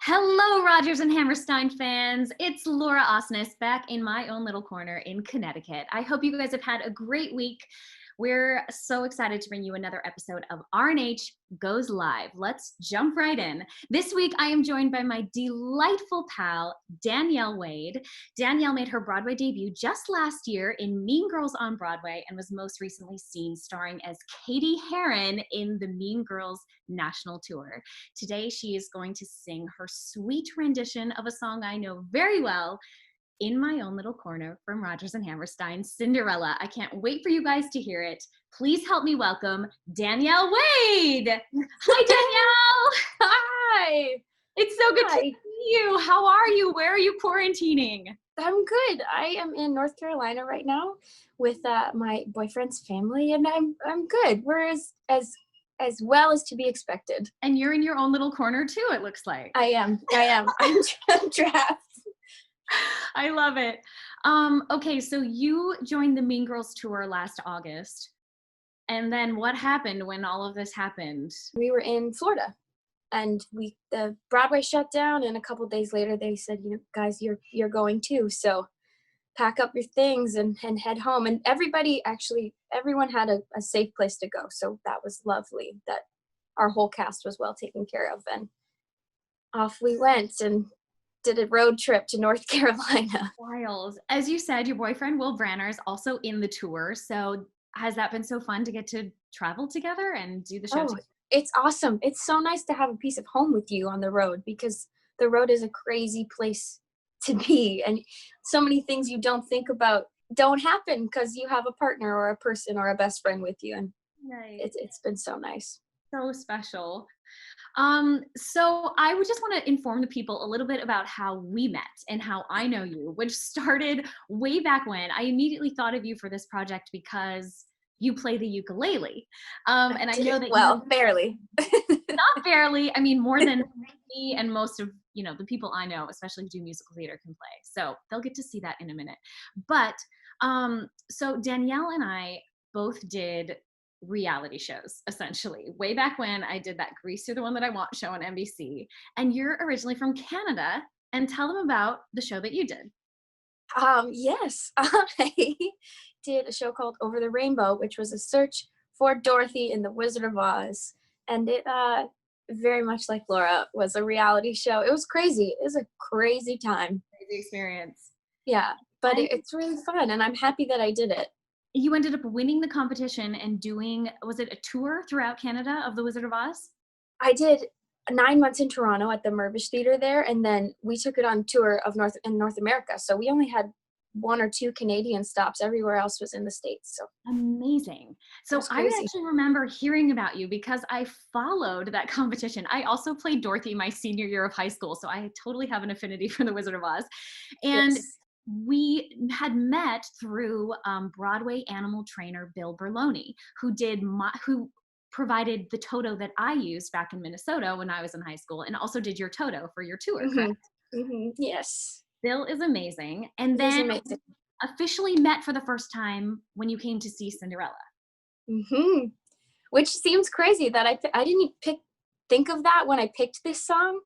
Hello, Rodgers and Hammerstein fans. It's Laura Osnes back in my own little corner in Connecticut. I hope you guys have had a great week. We're so excited to bring you another episode of R&H Goes Live. Let's jump right in. This week, I am joined by my delightful pal, Danielle Wade. Danielle made her Broadway debut just last year in Mean Girls on Broadway and was most recently seen starring as Katie Heron in the Mean Girls National Tour. Today, she is going to sing her sweet rendition of a song I know very well, in my own little corner from Rodgers and Hammerstein, Cinderella. I can't wait for you guys to hear it. Please help me welcome Danielle Wade. Hi, Danielle. Hi. It's so good to see you. How are you? Where are you quarantining? I'm good. I am in North Carolina right now with my boyfriend's family, and I'm good. We're as well as to be expected. And you're in your own little corner too, it looks like. I am. I'm trapped. I love it. Okay, so you joined the Mean Girls tour last August. And then what happened when all of this happened? We were in Florida, and the Broadway shut down, and a couple days later they said, guys, you're going too. So pack up your things and head home. And everyone had a safe place to go. So that was lovely that our whole cast was well taken care of. And off we went and did a road trip to North Carolina. Wild. As you said, your boyfriend, Will Branner, is also in the tour. So has that been so fun to get to travel together and do the show together? It's awesome. It's so nice to have a piece of home with you on the road, because the road is a crazy place to be. And so many things you don't think about don't happen because you have a partner or a person or a best friend with you. And Right. It's been so nice. So special. So I would just want to inform the people a little bit about how we met and how I know you, which started way back when. I immediately thought of you for this project because you play the ukulele. And I know that barely. Not barely. I mean, more than me and most of, the people I know, especially who do musical theater, can play. So they'll get to see that in a minute. But so Danielle and I both did reality shows, essentially. Way back when I did that Grease, You're the One That I Want show on NBC. And you're originally from Canada. And tell them about the show that you did. Yes, I did a show called Over the Rainbow, which was a search for Dorothy in The Wizard of Oz. And it, very much like Laura, was a reality show. It was crazy. It was a crazy time. Crazy experience. Yeah, but it's really fun, and I'm happy that I did it. You ended up winning the competition and doing, was it a tour throughout Canada of The Wizard of Oz? I did 9 months in Toronto at the Mirvish Theater there, and then we took it on tour in North America. So we only had 1 or 2 Canadian stops. Everywhere else was in the States. So amazing. So I actually remember hearing about you because I followed that competition. I also played Dorothy my senior year of high school, so I totally have an affinity for The Wizard of Oz. And yes. We had met through Broadway animal trainer Bill Berloni, who provided the Toto that I used back in Minnesota when I was in high school, and also did your Toto for your tour, correct? Mm-hmm. Yes. Bill is amazing. And then officially met for the first time when you came to see Cinderella. Mm-hmm. Which seems crazy that I didn't think of that when I picked this song.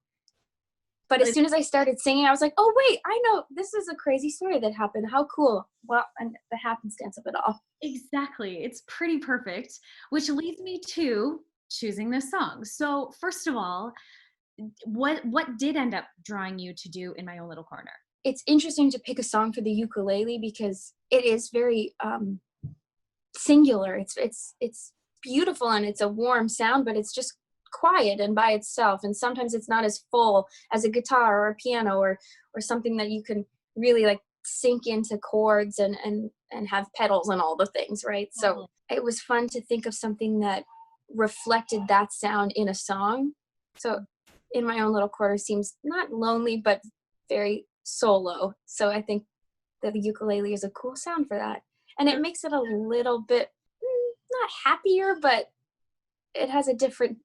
But as soon as I started singing, I was like, oh, wait, I know. This is a crazy story that happened. How cool. Well, and the happenstance of it all. Exactly. It's pretty perfect, which leads me to choosing this song. So first of all, what did end up drawing you to do In My Own Little Corner? It's interesting to pick a song for the ukulele because it is very singular. It's beautiful and it's a warm sound, but it's just quiet and by itself, and sometimes it's not as full as a guitar or a piano or something that you can really like sink into chords and have pedals and all the things, right? So it was fun to think of something that reflected that sound in a song. So In My Own Little Corner seems not lonely but very solo, so I think that the ukulele is a cool sound for that, and it makes it a little bit not happier, but it has a different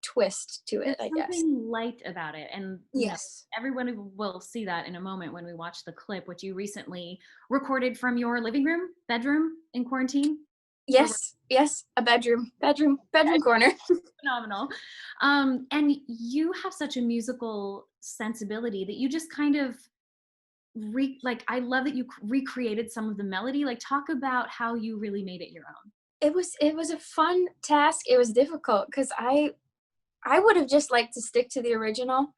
twist to it. I guess something light about it. And yes, everyone will see that in a moment when we watch the clip, which you recently recorded from your living room, bedroom in quarantine. Yes, yes, a bedroom corner. Phenomenal. And you have such a musical sensibility that you just kind of like, I love that you recreated some of the melody. Like, talk about how you really made it your own. It was a fun task. It was difficult because I would have just liked to stick to the original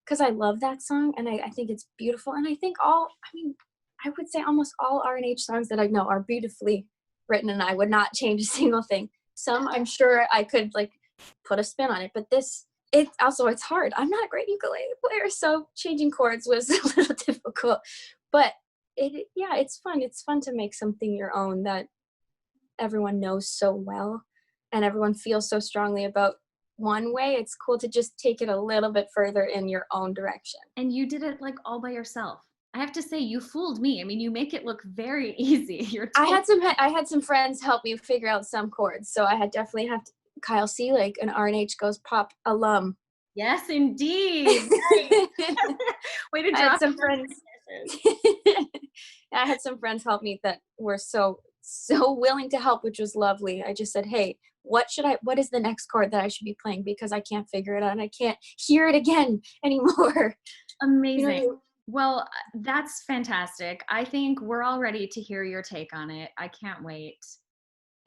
because I love that song and I think it's beautiful. And I think I would say almost all R&H songs that I know are beautifully written, and I would not change a single thing. Some I'm sure I could like put a spin on it, but it's hard. I'm not a great ukulele player, so changing chords was a little difficult. But it's fun. It's fun to make something your own that everyone knows so well and everyone feels so strongly about one way. It's cool to just take it a little bit further in your own direction. And you did it like all by yourself. I have to say, you fooled me. I mean, you make it look very easy. I had some friends help me figure out some chords, so I had definitely have to. Kyle Seelig, an R&H Goes Pop alum. Yes, indeed. Nice. Way to I had drop some friends. I had some friends help me that were so willing to help, which was lovely. I just said, "Hey, what is the next chord that I should be playing, because I can't figure it out and I can't hear it again anymore." Amazing. You know, Well, that's fantastic. I think we're all ready to hear your take on it. I can't wait.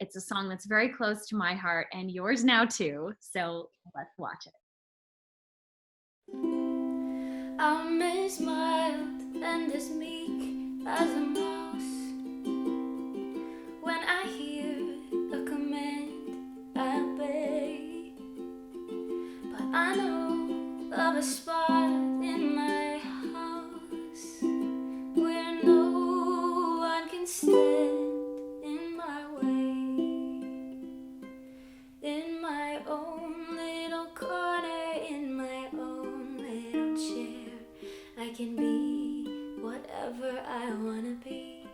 It's a song that's very close to my heart and yours now too. So let's watch it. I'm as mild and as meek as a mouse. When I hear a command, I obey. But I know of a spot in my house where no one can stand in my way. In my own little corner, in my own little chair, I can be whatever I wanna be.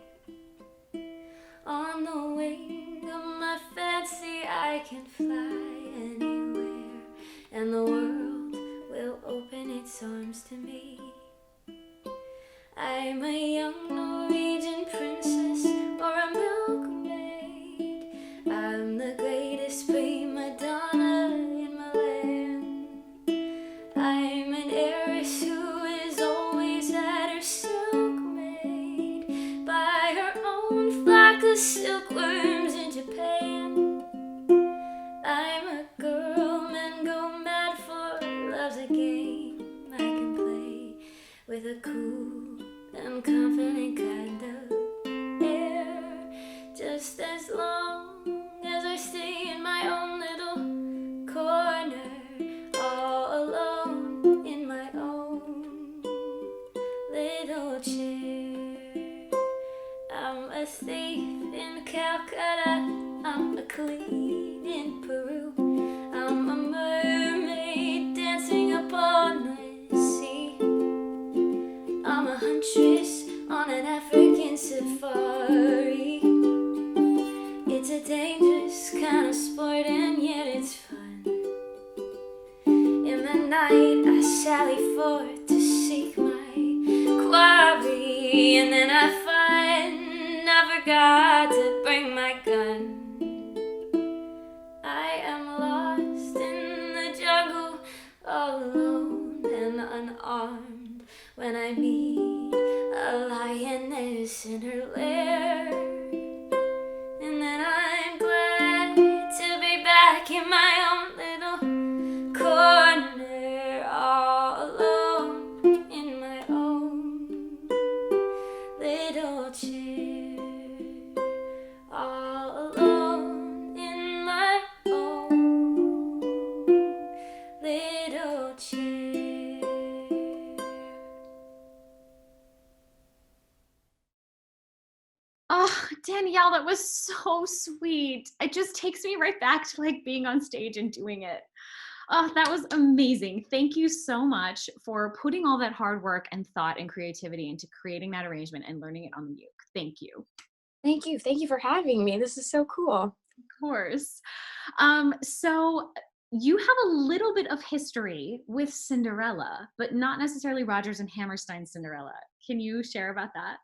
On the wing of my fancy, I can fly anywhere, and the world will open its arms to me. I'm a young Norwegian princess or a milkmaid. I'm the greatest prima donna in my land. I'm an heiress who is always had her silk made by her own flock of silkworms in Japan. I'm a girl men go mad for. Love's a game I can play with a cool and confident kind of air. Just as long as I stay in my own little corner, all alone in my own little chair. I'm a thief in Calcutta, I'm a queen in Peru, I'm a mermaid dancing upon the sea, I'm a huntress on an African safari. It's a dangerous kind of sport and yet it's fun. In the night I sally forth to seek my quarry, and then I find I forgot to bring my gun. I am lost in the jungle, all alone and unarmed, when I meet a lioness in her lair. And then I'm glad to be back in my own little corner, all alone in my own little chair, all alone in my own little chair. Oh, Danielle, that was so sweet. It just takes me right back to like being on stage and doing it. Oh, that was amazing. Thank you so much for putting all that hard work and thought and creativity into creating that arrangement and learning it on the uke. Thank you. Thank you. Thank you for having me. This is so cool. Of course. So you have a little bit of history with Cinderella, but not necessarily Rodgers and Hammerstein Cinderella. Can you share about that?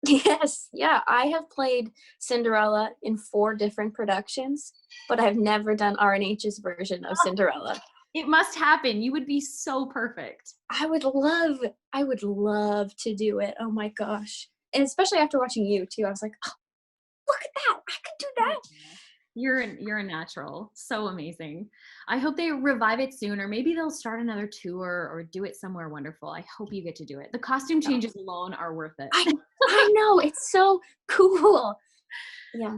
Yes, yeah. I have played Cinderella in 4 different productions, but I've never done RNH's version of Cinderella. It must happen. You would be so perfect. I would love to do it. Oh my gosh. And especially after watching you too, I was like, oh, look at that. I could do that. You're a natural. So amazing. I hope they revive it soon, or maybe they'll start another tour or do it somewhere wonderful. I hope you get to do it. The costume changes alone are worth it. I know. It's so cool. Yeah.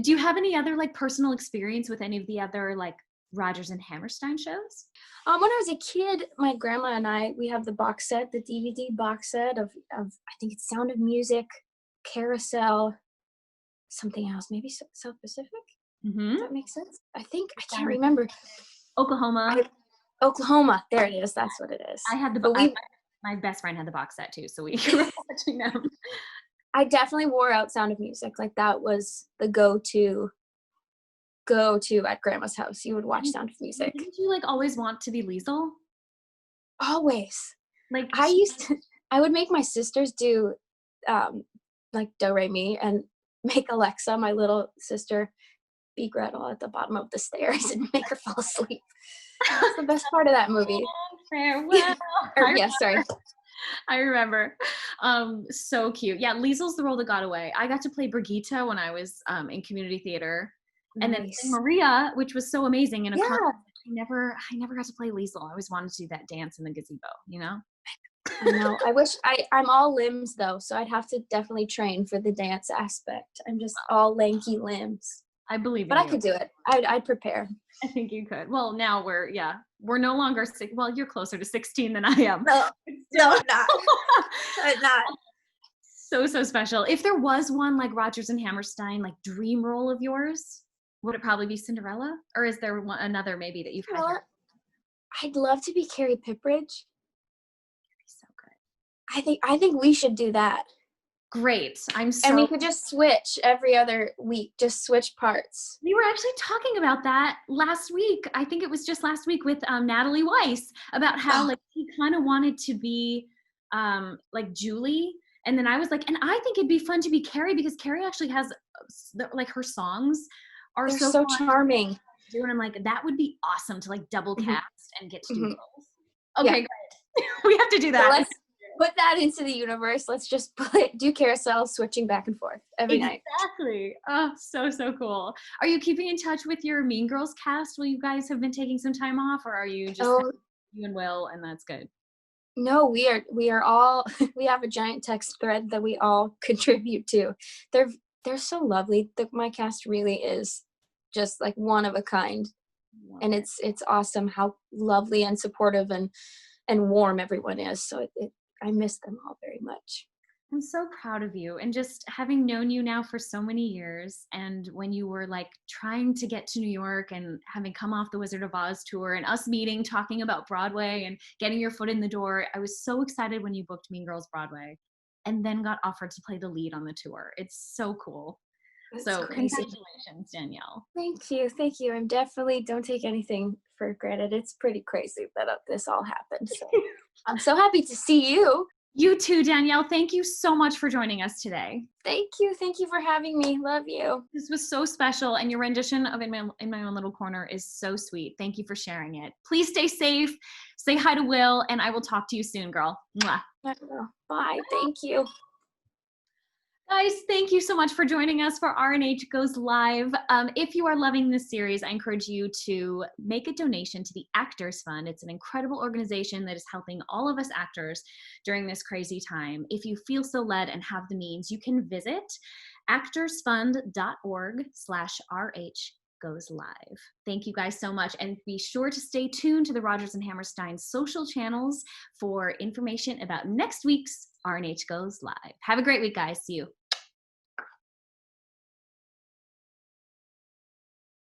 Do you have any other like personal experience with any of the other like Rodgers and Hammerstein shows? When I was a kid, my grandma and we have the box set, the DVD box set of I think it's Sound of Music, Carousel, something else, maybe South Pacific. Does that make sense? I can't remember. Oklahoma. Oklahoma. There it is. That's what it is. I had my best friend had the box set too, so we were watching them. I definitely wore out Sound of Music. Like that was the go-to at grandma's house. You would watch Sound of Music. Didn't you like always want to be Liesel? Always. Like I would make my sisters do like Do Re Mi and make Alexa, my little sister, be Gretel at the bottom of the stairs and make her fall asleep. That's the best part of that movie. Farewell. Sorry. I remember. So cute. Yeah, Liesel's the role that got away. I got to play Brigitte when I was in community theater. And then Maria, which was so amazing in a car. I never got to play Liesel. I always wanted to do that dance in the gazebo, you know? I know. I wish I'm all limbs though, so I'd have to definitely train for the dance aspect. I'm just all lanky limbs. I believe but I could do it. I'd prepare. I think you could. Well, now we're no longer well, you're closer to 16 than I am. No, not. Not. So special. If there was one like Rodgers and Hammerstein, like dream role of yours, would it probably be Cinderella? Or is there another maybe that you've had? I'd love to be Carrie Pipridge. So good. I think we should do that. Great. And we could just switch every other week, just switch parts. We were actually talking about that last week. I think it was just last week with Natalie Weiss about how like he kind of wanted to be like Julie. And then I was like, and I think it'd be fun to be Carrie because Carrie actually has like her songs are so charming. And I'm like, that would be awesome to like double cast and get to do both. Okay, great. We have to do that. So let's put that into the universe. Let's just do carousel, switching back and forth every night. Exactly. Oh, so cool. Are you keeping in touch with your Mean Girls cast? Will you guys have been taking some time off, or are you just you and Will and that's good? No, we are all we have a giant text thread that we all contribute to. They're so lovely. My cast really is just like one of a kind. And it's awesome how lovely and supportive and warm everyone is. So I miss them all very much. I'm so proud of you, and just having known you now for so many years, and when you were like trying to get to New York and having come off the Wizard of Oz tour and us meeting, talking about Broadway and getting your foot in the door, I was so excited when you booked Mean Girls Broadway and then got offered to play the lead on the tour. It's so cool. So congratulations, Danielle. Thank you. I'm definitely, don't take anything for granted. It's pretty crazy that this all happened. So I'm so happy to see you. You too, Danielle. Thank you so much for joining us today. Thank you for having me. Love you. This was so special, and your rendition of In My Own Little Corner is so sweet. Thank you for sharing it. Please stay safe. Say hi to Will, and I will talk to you soon, girl. Mwah. Bye. Thank you. Guys, thank you so much for joining us for RNH Goes Live. If you are loving this series, I encourage you to make a donation to the Actors Fund. It's an incredible organization that is helping all of us actors during this crazy time. If you feel so led and have the means, you can visit actorsfund.org/RH Goes Live. Thank you guys so much, and be sure to stay tuned to the Rodgers and Hammerstein social channels for information about next week's RNH Goes Live. Have a great week, guys. See you.